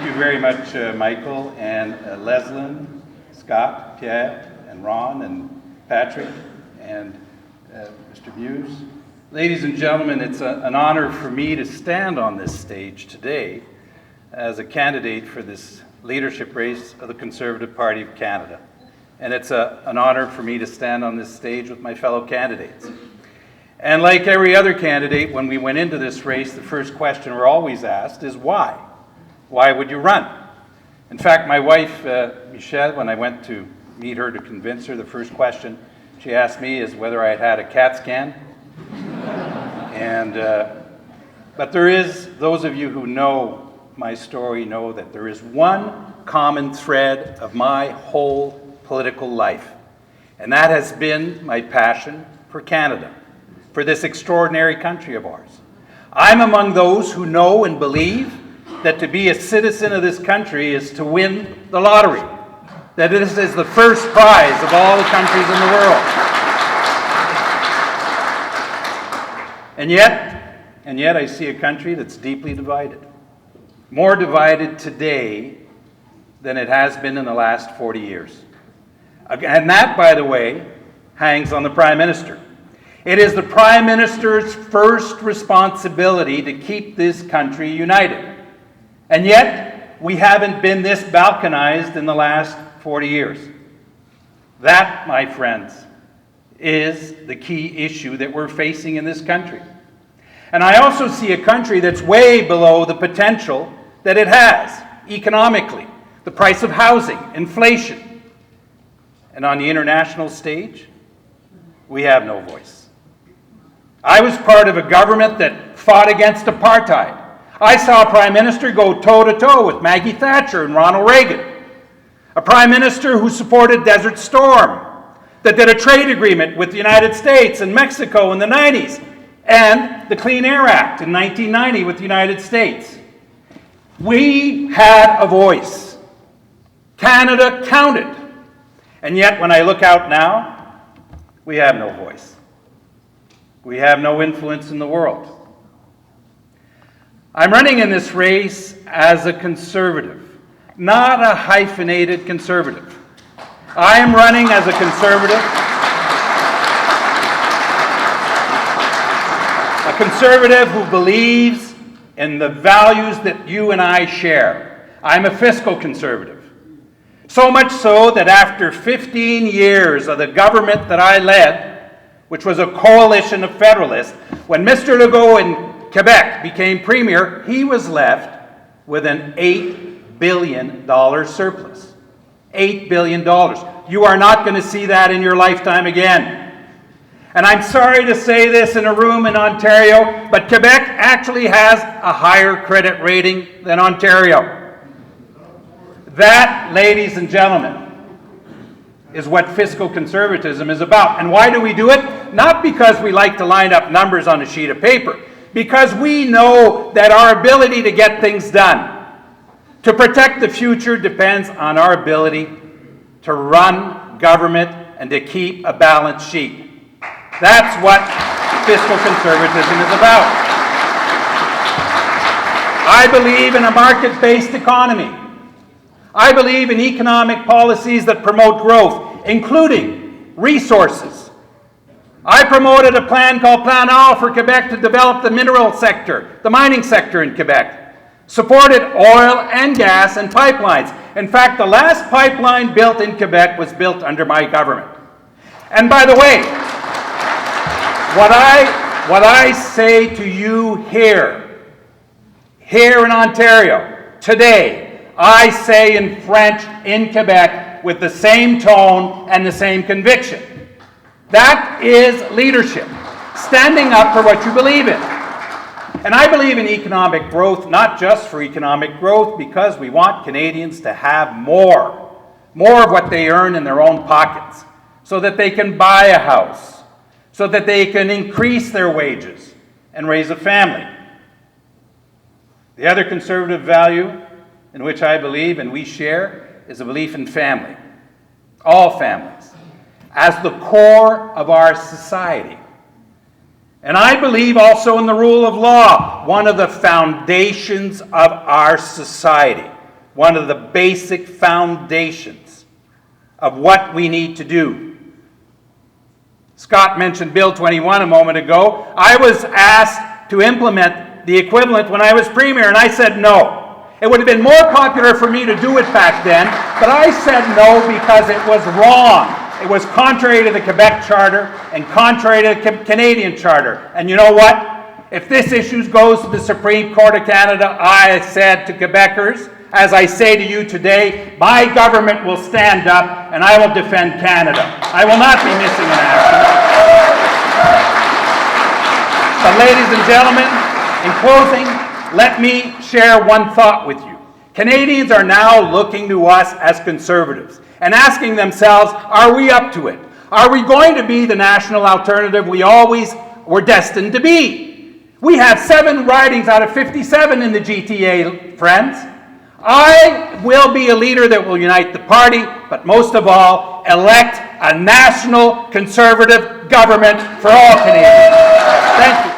you very much, Michael, and Leslyn, Scott, Pierre, and Ron, and Patrick, and Mr. Muse. Ladies and gentlemen, it's an honor for me to stand on this stage today as a candidate for this leadership race of the Conservative Party of Canada. And it's an honor for me to stand on this stage with my fellow candidates. And like every other candidate, when we went into this race, the first question we're always asked is why? Why would you run? In fact, my wife, Michelle, when I went to meet her to convince her, the first question she asked me is whether I had had a CAT scan. But there is, those of you who know my story know that there is one common thread of my whole political life, and that has been my passion for Canada, for this extraordinary country of ours. I'm among those who know and believe that to be a citizen of this country is to win the lottery, that this is the first prize of all the countries in the world. And yet I see a country that's deeply divided, more divided today than it has been in the last 40 years. And that, by the way, hangs on the Prime Minister. It is the Prime Minister's first responsibility to keep this country united. And yet, we haven't been this balkanized in the last 40 years. That, my friends, is the key issue that we're facing in this country. And I also see a country that's way below the potential that it has economically. The price of housing, inflation. And on the international stage, we have no voice. I was part of a government that fought against apartheid. I saw a Prime Minister go toe-to-toe with Maggie Thatcher and Ronald Reagan. A Prime Minister who supported Desert Storm, that did a trade agreement with the United States and Mexico in the 90s, and the Clean Air Act in 1990 with the United States. We had a voice. Canada counted. And yet, when I look out now, we have no voice. We have no influence in the world. I'm running in this race as a conservative, not a hyphenated conservative. I am running as a conservative who believes in the values that you and I share. I'm a fiscal conservative. So much so that after 15 years of the government that I led, which was a coalition of federalists, when Mr. Legault in Quebec became premier, he was left with an $8 billion surplus. $8 billion. You are not going to see that in your lifetime again. And I'm sorry to say this in a room in Ontario, but Quebec actually has a higher credit rating than Ontario. That, ladies and gentlemen, is what fiscal conservatism is about. And why do we do it? Not because we like to line up numbers on a sheet of paper, because we know that our ability to get things done, to protect the future, depends on our ability to run government and to keep a balanced sheet. That's what fiscal conservatism is about. I believe in a market-based economy. I believe in economic policies that promote growth, including resources. I promoted a plan called Plan A for Quebec to develop the mineral sector, the mining sector in Quebec. Supported oil and gas and pipelines. In fact, the last pipeline built in Quebec was built under my government. And by the way, what I say to you here in Ontario, today, I say in French in Quebec with the same tone and the same conviction. That is leadership, standing up for what you believe in. And I believe in economic growth, not just for economic growth, because we want Canadians to have more of what they earn in their own pockets, so that they can buy a house, so that they can increase their wages and raise a family. The other conservative value in which I believe and we share is a belief in family, all families, as the core of our society. And I believe also in the rule of law, one of the foundations of our society. one of the basic foundations of what we need to do. Scott mentioned Bill 21 a moment ago. I was asked to implement the equivalent when I was Premier, and I said no. It would have been more popular for me to do it back then, but I said no because it was wrong. It was contrary to the Quebec Charter and contrary to the Canadian Charter. And you know what? If this issue goes to the Supreme Court of Canada, I said to Quebecers, as I say to you today, my government will stand up and I will defend Canada. I will not be missing in action. But ladies and gentlemen, in closing, let me share one thought with you. Canadians are now looking to us as Conservatives and asking themselves, are we up to it? Are we going to be the national alternative we always were destined to be? We have 7 ridings out of 57 in the GTA, friends. I will be a leader that will unite the party, but most of all, elect a national Conservative government for all Canadians. Thank you.